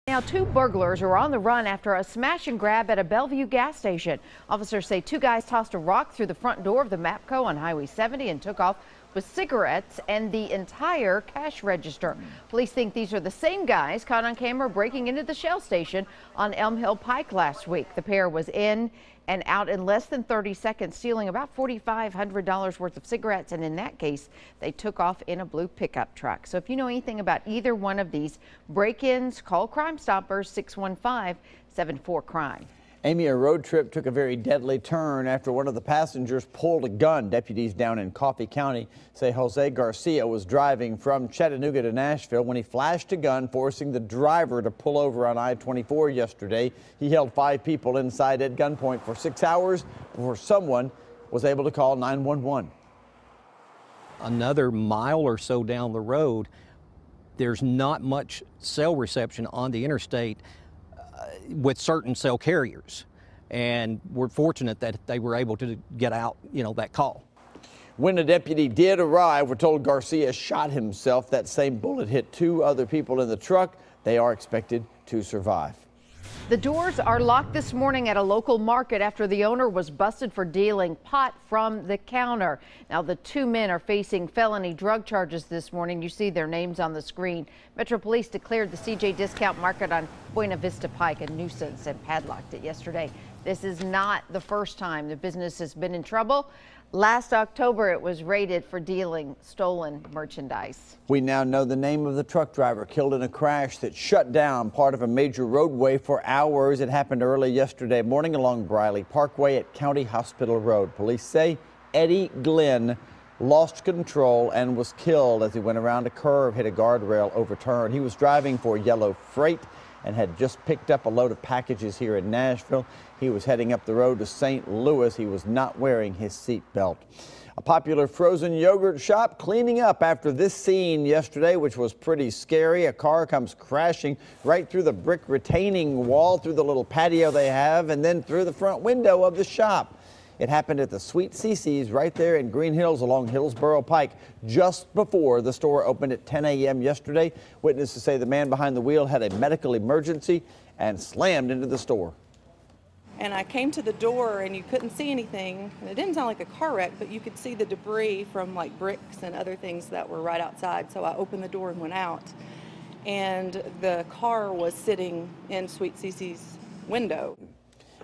Now, two burglars are on the run after a smash and grab at a Bellevue gas station. Officers say two guys tossed a rock through the front door of the MAPCO on Highway 70 and took off with cigarettes and the entire cash register. Police think these are the same guys caught on camera breaking into the Shell station on Elm Hill Pike last week. The pair was in and out in less than 30 seconds, stealing about $4,500 worth of cigarettes. And in that case, they took off in a blue pickup truck. So if you know anything about either one of these break-ins, call Crime Stoppers 615-74-CRIME. Amy, a road trip took a very deadly turn after one of the passengers pulled a gun. Deputies down in Coffee County say Jose Garcia was driving from Chattanooga to Nashville when he flashed a gun, forcing the driver to pull over on I-24 yesterday. He held 5 people inside at gunpoint for 6 hours before someone was able to call 911. Another mile or so down the road, there's not much cell reception on the interstate with certain cell carriers, and we're fortunate that they were able to get out, that call. When a deputy did arrive, we're told Garcia shot himself. That same bullet hit 2 other people in the truck. They are expected to survive. The doors are locked this morning at a local market after the owner was busted for dealing pot from the counter. Now, the 2 men are facing felony drug charges this morning. You see their names on the screen. Metro Police declared the CJ Discount Market on Buena Vista Pike a nuisance and padlocked it yesterday. This is not the first time the business has been in trouble. Last October, it was raided for dealing stolen merchandise. We now know the name of the truck driver killed in a crash that shut down part of a major roadway for hours. It happened early yesterday morning along Briley Parkway at County Hospital Road. Police say Eddie Glenn lost control and was killed as he went around a curve, hit a guardrail, overturned. He was driving for yellow freight and had just picked up a load of packages here in Nashville. He was heading up the road to St. Louis. He was not wearing his seat belt. A popular frozen yogurt shop cleaning up after this scene yesterday, which was pretty scary. A car comes crashing right through the brick retaining wall, through the little patio they have, and then through the front window of the shop. It happened at the Sweet Cece's right there in Green Hills along Hillsborough Pike just before the store opened at 10 a.m. yesterday. Witnesses say the man behind the wheel had a medical emergency and slammed into the store. And I came to the door and you couldn't see anything. And it didn't sound like a car wreck, but you could see the debris from like bricks and other things that were right outside. So I opened the door and went out. And the car was sitting in Sweet Cece's window.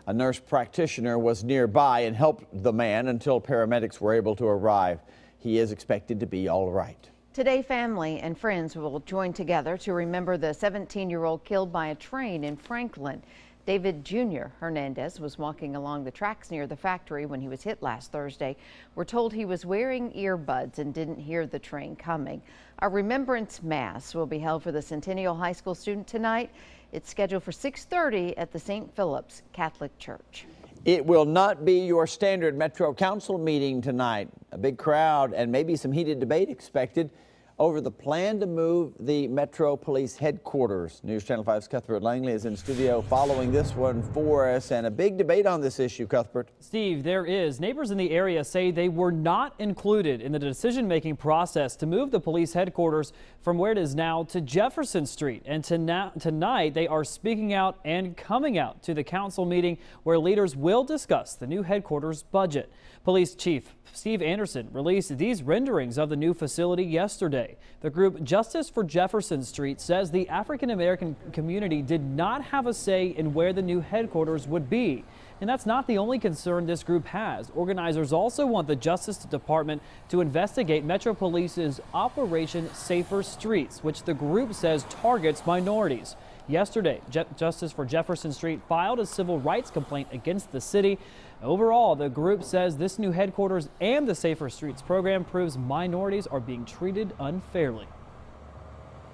A nurse practitioner was nearby and helped the man until paramedics were able to arrive. He is expected to be all right. Today, family and friends will join together to remember the 17-year-old killed by a train in Franklin. David Jr. Hernandez was walking along the tracks near the factory when he was hit last Thursday. We're told he was wearing earbuds and didn't hear the train coming. A remembrance mass will be held for the Centennial High School student tonight. It's scheduled for 6:30 at the St. Philip's Catholic Church. It will not be your standard Metro Council meeting tonight. A big crowd and maybe some heated debate expected over the plan to move the Metro Police headquarters. News Channel 5's Cuthbert Langley is in studio following this one for us, and a big debate on this issue, Cuthbert. Steve, there is. Neighbors in the area say they were not included in the decision-making process to move the police headquarters from where it is now to Jefferson Street. And tonight they are speaking out and coming out to the council meeting where leaders will discuss the new headquarters budget. Police Chief Steve Anderson released these renderings of the new facility yesterday. The group Justice for Jefferson Street says the African American community did not have a say in where the new headquarters would be. And that's not the only concern this group has. Organizers also want the Justice Department to investigate Metro Police's Operation Safer Streets, which the group says targets minorities. Yesterday, Justice for Jefferson Street filed a civil rights complaint against the city. Overall, the group says this new headquarters and the Safer Streets program proves minorities are being treated unfairly.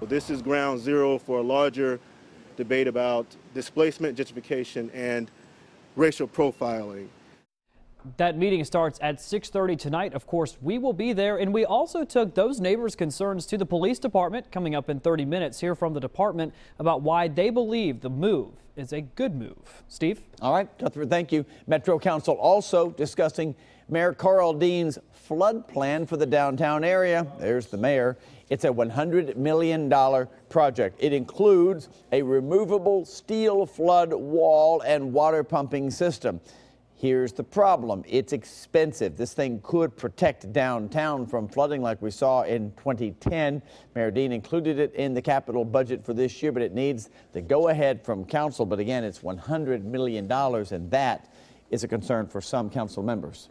This is ground zero for a larger debate about displacement, gentrification, and racial profiling. That meeting starts at 6:30 tonight. Of course, we will be there, and we also took those neighbors' concerns to the police department. Coming up in 30 minutes, hear from the department about why they believe the move is a good move. Steve? All right, Cuthbert, thank you. Metro Council also discussing Mayor Carl Dean's flood plan for the downtown area. There's the mayor. It's a $100 million project. It includes a removable steel flood wall and water pumping system. Here's the problem. It's expensive. This thing could protect downtown from flooding like we saw in 2010. Mayor Dean included it in the capital budget for this year, but it needs the go-ahead from council. But again, it's $100 million, and that is a concern for some council members.